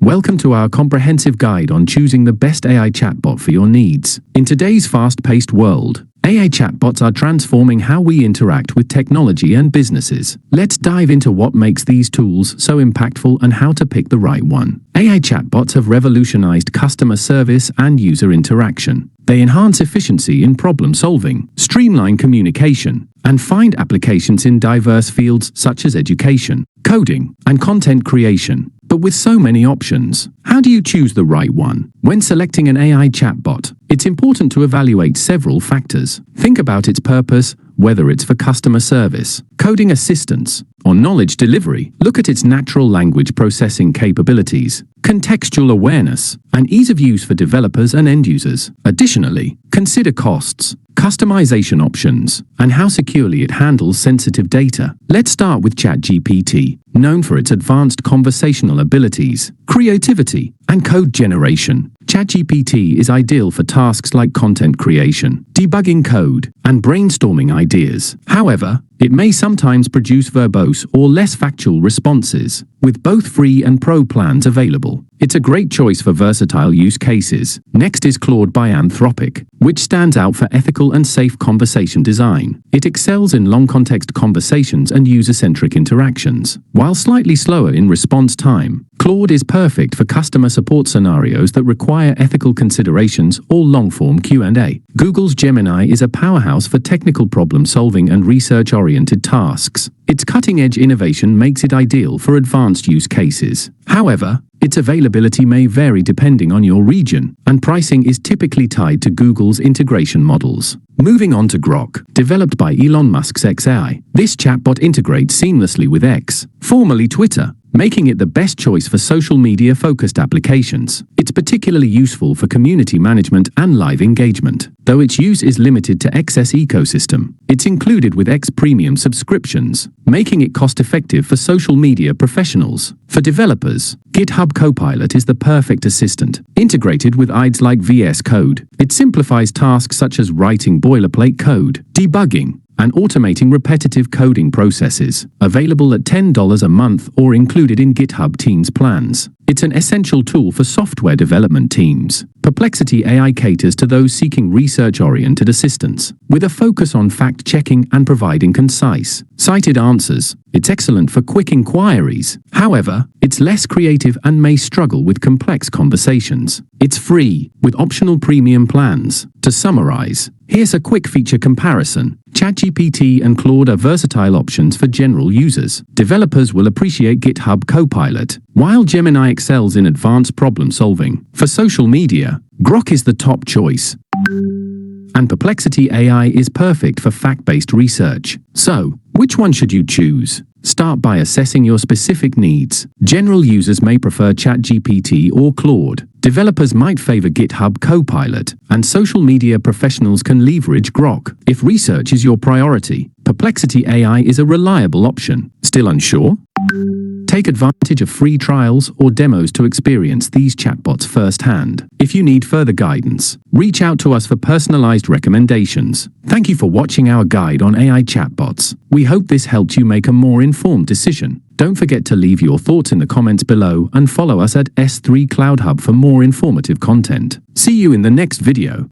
Welcome to our comprehensive guide on choosing the best AI chatbot for your needs. In today's fast-paced world, AI chatbots are transforming how we interact with technology and businesses. Let's dive into what makes these tools so impactful and how to pick the right one. AI chatbots have revolutionized customer service and user interaction. They enhance efficiency in problem solving, streamline communication, and find applications in diverse fields such as education, coding, and content creation. But with so many options, how do you choose the right one? When selecting an AI chatbot, it's important to evaluate several factors. Think about its purpose, whether it's for customer service, coding assistance, or knowledge delivery. Look at its natural language processing capabilities, contextual awareness, and ease of use for developers and end users. Additionally, consider costs, customization options, and how securely it handles sensitive data. Let's start with ChatGPT, known for its advanced conversational abilities, creativity, and code generation. ChatGPT is ideal for tasks like content creation, debugging code, and brainstorming ideas. However, it may sometimes produce verbose or less factual responses. With both free and pro plans available, it's a great choice for versatile use cases. Next is Claude by Anthropic, which stands out for ethical and safe conversation design. It excels in long-context conversations and user-centric interactions. While slightly slower in response time, Claude is perfect for customer support scenarios that require ethical considerations or long-form Q&A. Google's Gemini is a powerhouse for technical problem-solving and research-oriented tasks. Its cutting-edge innovation makes it ideal for advanced use cases. However, its availability may vary depending on your region, and pricing is typically tied to Google's integration models. Moving on to Grok, developed by Elon Musk's xAI. This chatbot integrates seamlessly with X, formerly Twitter, making it the best choice for social media-focused applications. It's particularly useful for community management and live engagement, though its use is limited to X's ecosystem. It's included with X Premium subscriptions, making it cost-effective for social media professionals. For developers, GitHub Copilot is the perfect assistant. Integrated with IDEs like VS Code, it simplifies tasks such as writing boilerplate code, debugging, and automating repetitive coding processes. Available at $10 a month or included in GitHub Teams plans, it's an essential tool for software development teams. Perplexity AI caters to those seeking research-oriented assistance, with a focus on fact-checking and providing concise, cited answers. It's excellent for quick inquiries. However, it's less creative and may struggle with complex conversations. It's free, with optional premium plans. To summarize, here's a quick feature comparison. ChatGPT and Claude are versatile options for general users. Developers will appreciate GitHub Copilot, while Gemini excels in advanced problem-solving. For social media, Grok is the top choice, and Perplexity AI is perfect for fact-based research. So, which one should you choose? Start by assessing your specific needs. General users may prefer ChatGPT or Claude. Developers might favor GitHub Copilot, and social media professionals can leverage Grok. If research is your priority, Perplexity AI is a reliable option. Still unsure? Take advantage of free trials or demos to experience these chatbots firsthand. If you need further guidance, reach out to us for personalized recommendations. Thank you for watching our guide on AI chatbots. We hope this helped you make a more informed decision. Don't forget to leave your thoughts in the comments below and follow us at S3 Cloud Hub for more informative content. See you in the next video.